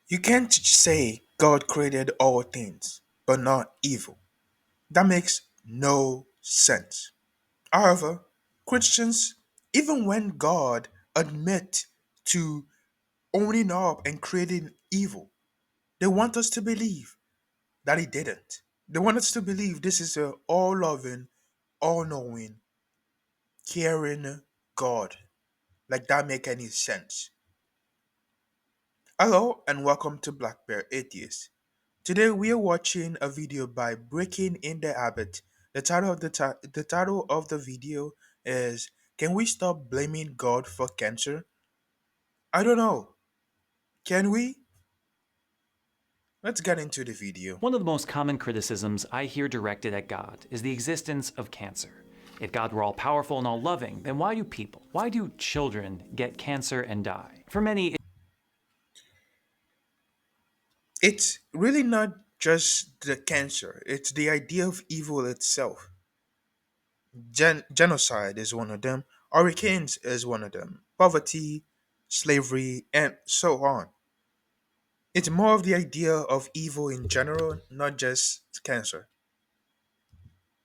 You can't say God created all things, but not evil. That makes no sense. However, Christians, even when God admit to owning up and creating evil, they want us to believe that he didn't. They want us to believe this is a all-loving, all-knowing, caring God. Like that make any sense? Hello and welcome to Black Bear Atheist. Today we are watching a video by Breaking in the Habit. The title of the video is "Can we stop blaming God for cancer?" I don't know. Can we? Let's get into the video. One of the most common criticisms I hear directed at God is the existence of cancer. If God were all powerful and all loving, then why do children get cancer and die? For many, It's really not just the cancer. It's the idea of evil itself. Genocide is one of them. Hurricanes is one of them. Poverty, slavery, and so on. It's more of the idea of evil in general, not just cancer.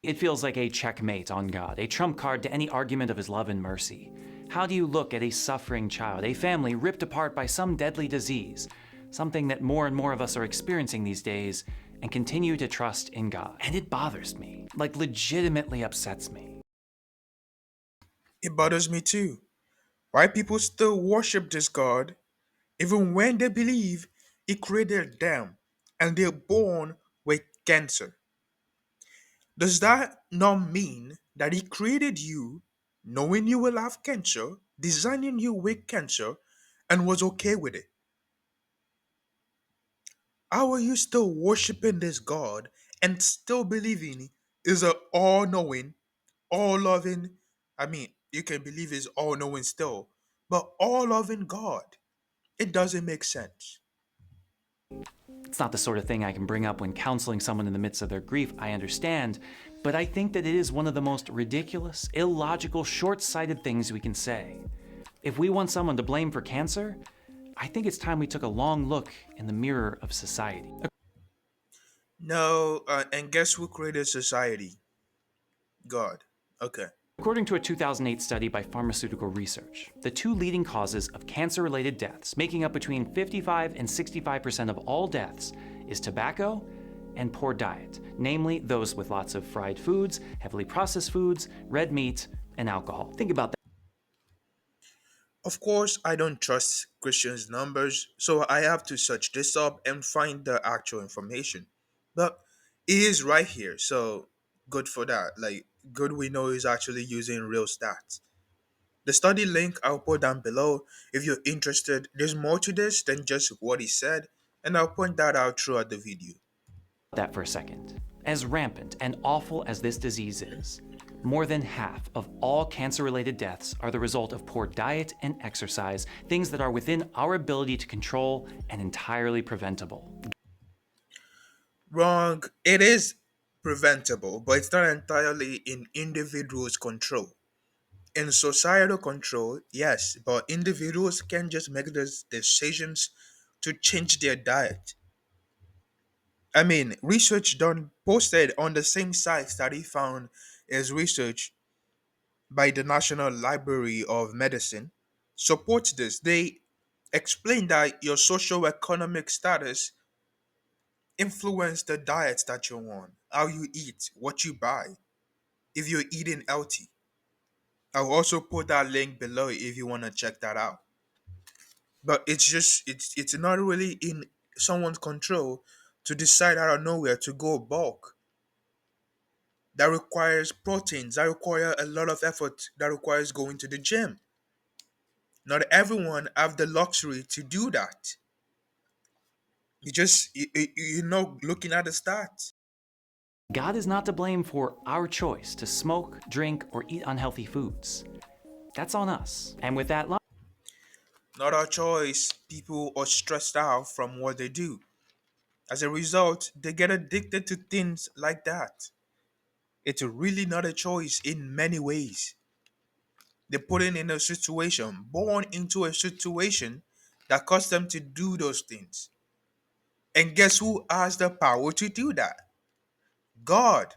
it feels like a checkmate on God, a trump card to any argument of his love and mercy. How do you look at a suffering child, a family ripped apart by some deadly disease, something that more and more of us are experiencing these days, and continue to trust in God? And it bothers me, like legitimately upsets me. It bothers me too. Why people still worship this God, even when they believe He created them and they're born with cancer. Does that not mean that He created you knowing you will have cancer, designing you with cancer, and was okay with it? How are you still worshiping this God and still believing is a all-knowing, all-loving? I mean, you can believe is all-knowing still, but all-loving God. It doesn't make sense. It's not the sort of thing I can bring up when counseling someone in the midst of their grief, I understand, but I think that it is one of the most ridiculous, illogical, short-sighted things we can say. If we want someone to blame for cancer, I think it's time we took a long look in the mirror of society. No, and guess who created society? God. Okay. According to a 2008 study by Pharmaceutical Research, the two leading causes of cancer-related deaths, making up between 55 and 65% of all deaths, is tobacco and poor diet, namely those with lots of fried foods, heavily processed foods, red meat, and alcohol. Think about that. Of course, I don't trust Christians' numbers, so I have to search this up and find the actual information. But it is right here, so good for that. Like, good we know he's actually using real stats. The study link I'll put down below if you're interested. There's more to this than just what he said, and I'll point that out throughout the video. For a second. As rampant and awful as this disease is, more than half of all cancer-related deaths are the result of poor diet and exercise, things that are within our ability to control and entirely preventable. Wrong. It is preventable, but it's not entirely in individuals' control. In societal control, yes, but individuals can just make those decisions to change their diet. I mean, research done posted on the same sites that he found is research by the National Library of Medicine supports this. They explain that your socio-economic status influence the diets that you want, how you eat, what you buy, if you're eating healthy. I'll also put that link below if you want to check that out. But it's not really in someone's control to decide out of nowhere to go bulk. That requires proteins, that require a lot of effort, that requires going to the gym. Not everyone have the luxury to do that. Looking at the stats. God is not to blame for our choice to smoke, drink, or eat unhealthy foods. That's on us. And with that, Not our choice. People are stressed out from what they do. As a result, they get addicted to things like that. It's really not a choice in many ways. They're put in a situation, born into a situation that caused them to do those things. And guess who has the power to do that? God.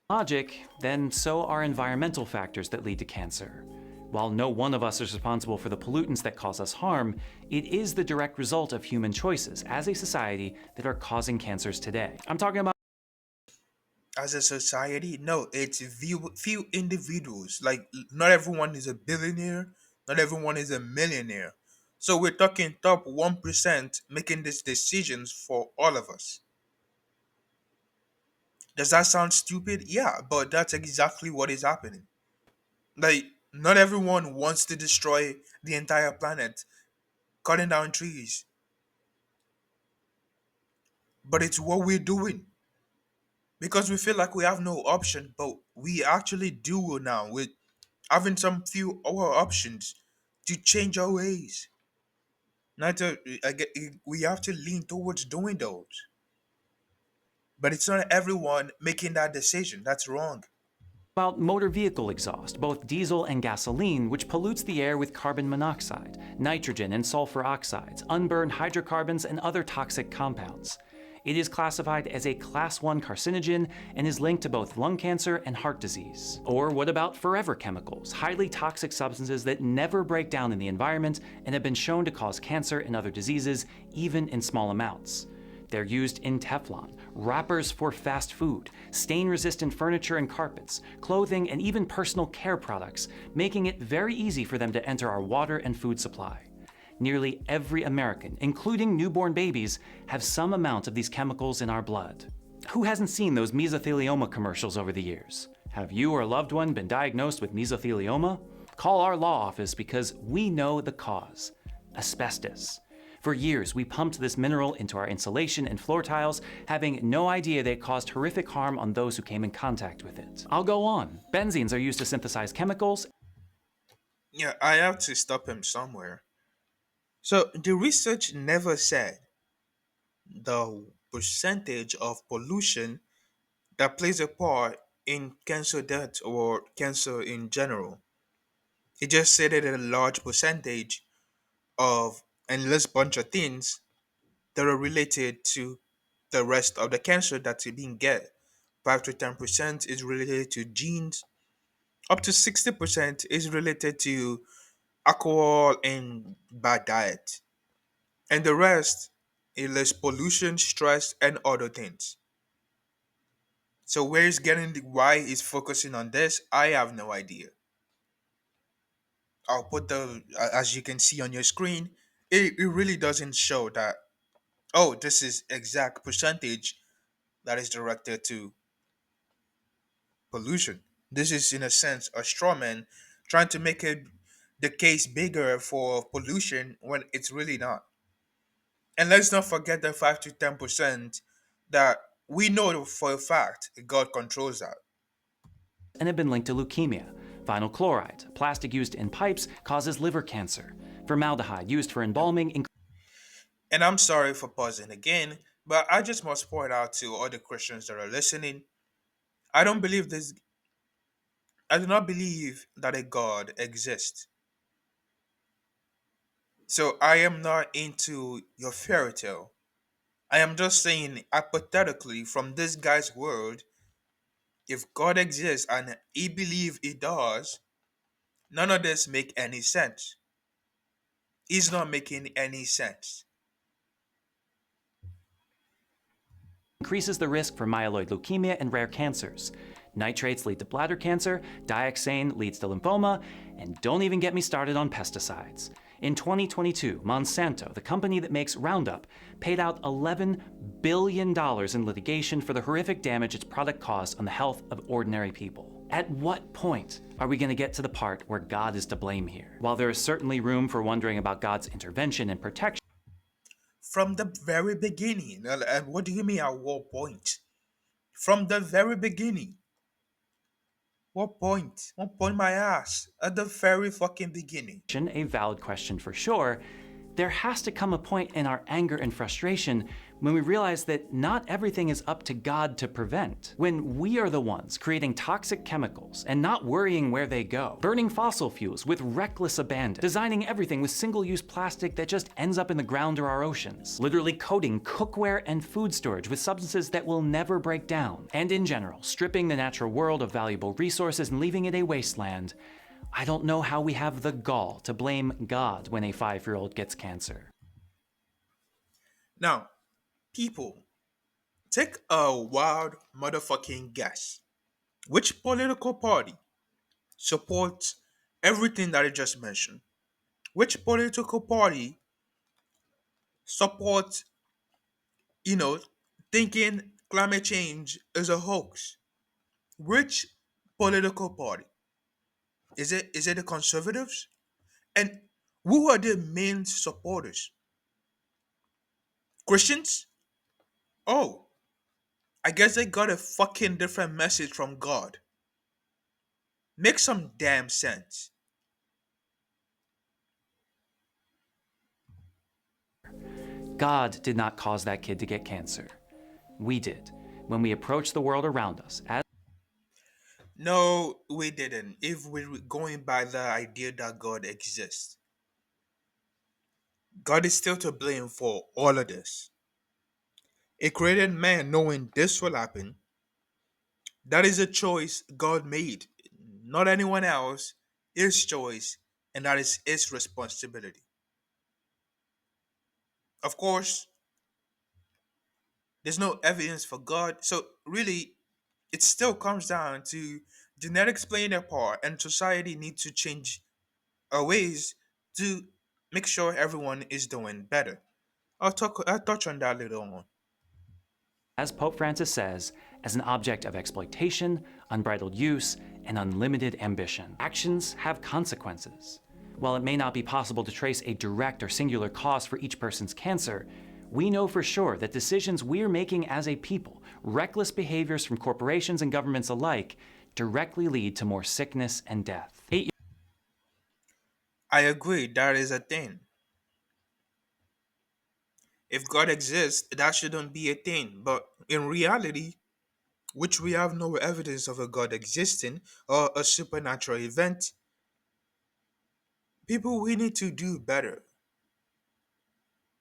Logic, then so are environmental factors that lead to cancer. While no one of us is responsible for the pollutants that cause us harm, it is the direct result of human choices as a society that are causing cancers today. I'm talking about As a society, no, it's few individuals. Like, not everyone is a billionaire, not everyone is a millionaire. So we're talking top 1% making these decisions for all of us. Does that sound stupid? Yeah, but that's exactly what is happening. Like, not everyone wants to destroy the entire planet, cutting down trees, but it's what we're doing because we feel like we have no option, but we actually do now with having some few our options to change our ways. Not to, we have to lean towards doing those, but it's not everyone making that decision. That's wrong. motor vehicle exhaust, both diesel and gasoline, which pollutes the air with carbon monoxide, nitrogen and sulfur oxides, unburned hydrocarbons, and other toxic compounds. It is classified as a Class 1 carcinogen and is linked to both lung cancer and heart disease. Or what about forever chemicals, highly toxic substances that never break down in the environment and have been shown to cause cancer and other diseases, even in small amounts? They're used in Teflon, wrappers for fast food, stain-resistant furniture and carpets, clothing, and even personal care products, making it very easy for them to enter our water and food supply. Nearly every American, including newborn babies, have some amount of these chemicals in our blood. Who hasn't seen those mesothelioma commercials over the years? Have you or a loved one been diagnosed with mesothelioma? Call our law office because we know the cause: asbestos. For years, we pumped this mineral into our insulation and floor tiles, having no idea that it caused horrific harm on those who came in contact with it. I'll go on. Benzenes are used to synthesize chemicals. Yeah, I have to stop him somewhere. So the research never said the percentage of pollution that plays a part in cancer death or cancer in general. It just said that a large percentage of endless bunch of things that are related to the rest of the cancer that you being get. 5 to 10% is related to genes. Up to 60% is related to alcohol and bad diet. And the rest is pollution, stress, and other things. So where is getting the why is focusing on this? I have no idea. I'll put the as you can see on your screen, it really doesn't show that, oh, this is exact percentage that is directed to pollution. This is in a sense a straw man trying to make it the case bigger for pollution when it's really not. And let's not forget the 5 to 10% that we know for a fact God controls that. And have been linked to leukemia. Vinyl chloride, plastic used in pipes, causes liver cancer. Formaldehyde, used for embalming, And I'm sorry for pausing again, but I just must point out to all the Christians that are listening. I don't believe this. I do not believe that a God exists. So I am not into your fairy tale. I am just saying hypothetically from this guy's word, if God exists and he believe he does, none of this make any sense. He's not making any sense. increases the risk for myeloid leukemia and rare cancers. Nitrates lead to bladder cancer, dioxane leads to lymphoma, and don't even get me started on pesticides. In 2022, Monsanto, the company that makes Roundup, paid out $11 billion in litigation for the horrific damage its product caused on the health of ordinary people. At what point are we going to get to the part where God is to blame here? While there is certainly room for wondering about God's intervention and protection, From the very beginning. And what do you mean at what point? From the very beginning. What point? What point my ass? At the very fucking beginning. a valid question for sure, There has to come a point in our anger and frustration when we realize that not everything is up to God to prevent. When we are the ones creating toxic chemicals and not worrying where they go, burning fossil fuels with reckless abandon, designing everything with single-use plastic that just ends up in the ground or our oceans, literally coating cookware and food storage with substances that will never break down, and in general, stripping the natural world of valuable resources and leaving it a wasteland, I don't know how we have the gall to blame God when a 5-year-old gets cancer. Now, people, take a wild motherfucking guess. Which political party supports everything that I just mentioned? Which political party supports, you know, thinking climate change is a hoax? Which political party? Is it the conservatives? And who are the main supporters? Christians? Oh, I guess they got a fucking different message from God. Make some damn sense. God did not cause that kid to get cancer. We did, when we approached the world around us as No, we didn't. If we're going by the idea that God exists, God is still to blame for all of this. A created man knowing this will happen, that is a choice God made, not anyone else, his choice, and that is his responsibility. Of course, there's no evidence for God, so really, it still comes down to genetics playing their part, and society needs to change our ways to make sure everyone is doing better. I'll touch on that later on. Pope Francis says, as an object of exploitation, unbridled use, and unlimited ambition. Actions have consequences. While it may not be possible to trace a direct or singular cause for each person's cancer, we know for sure that decisions we're making as a people, reckless behaviors from corporations and governments alike, directly lead to more sickness and death. I agree, that is a thing. If God exists, that shouldn't be a thing. But in reality, which we have no evidence of a God existing or a supernatural event, people, we need to do better.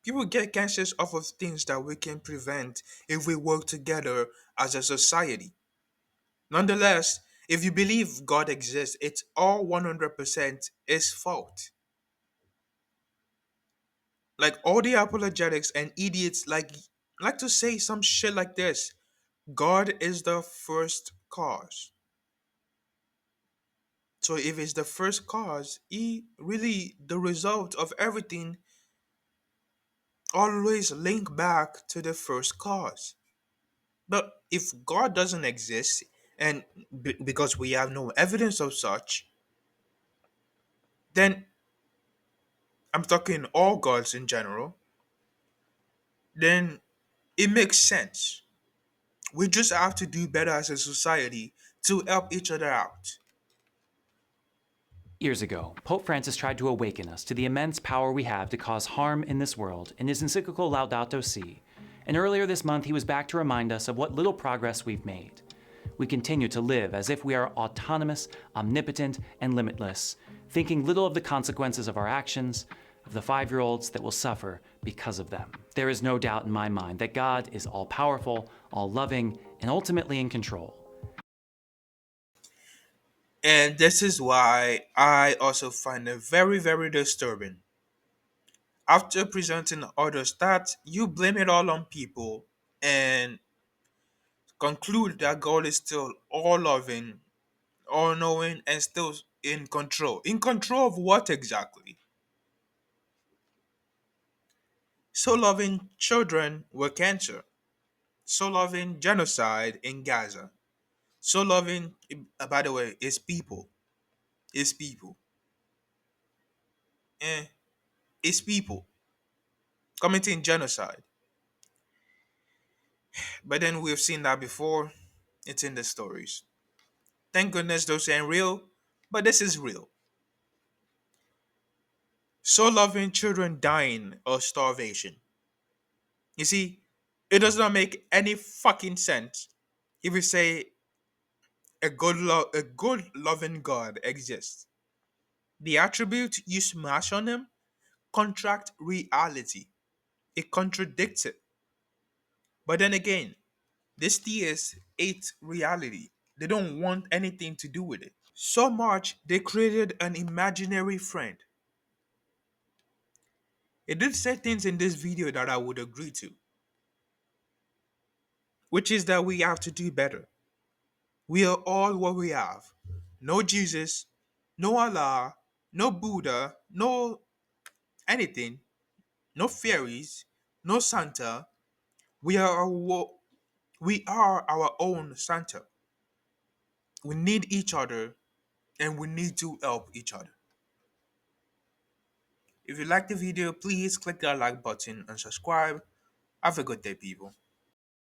People get cancers off of things that we can prevent if we work together as a society. Nonetheless, if you believe God exists, it's all 100% his fault. Like all the apologetics and idiots like to say some shit like this. God is the first cause. So if it's the first cause, he really the result of everything always link back to the first cause. But if God doesn't exist, and because we have no evidence of such, then I'm talking all gods in general, then it makes sense. We just have to do better as a society to help each other out. Years ago, Pope Francis tried to awaken us to the immense power we have to cause harm in this world in his encyclical Laudato Si. And earlier this month, he was back to remind us of what little progress we've made. We continue to live as if we are autonomous, omnipotent, and limitless, thinking little of the consequences of our actions, of the 5-year-olds that will suffer because of them. There is no doubt in my mind that God is all powerful, all loving, and ultimately in control. And this is why I also find it very, very disturbing. After presenting other stats, you blame it all on people and conclude that God is still all loving, all knowing, and still in control. In control of what exactly? So loving children with cancer, so loving genocide in Gaza, so loving, by the way, is people, is people, eh, is people committing genocide. But then we've seen that before, it's in the stories. Thank goodness those ain't real, but this is real. So loving children dying or starvation. You see, it does not make any fucking sense if we say a good loving God exists. The attribute you smash on him contract reality. It contradicts it. But then again, these theists hate reality. They don't want anything to do with it. So much they created an imaginary friend. It did say things in this video that I would agree to, which is that we have to do better. We are all what we have. No Jesus, no Allah, no Buddha, no anything, no fairies, no Santa. We are we are our own Santa. We need each other and we need to help each other. If you like the video, please click that like button and subscribe. Have a good day, people.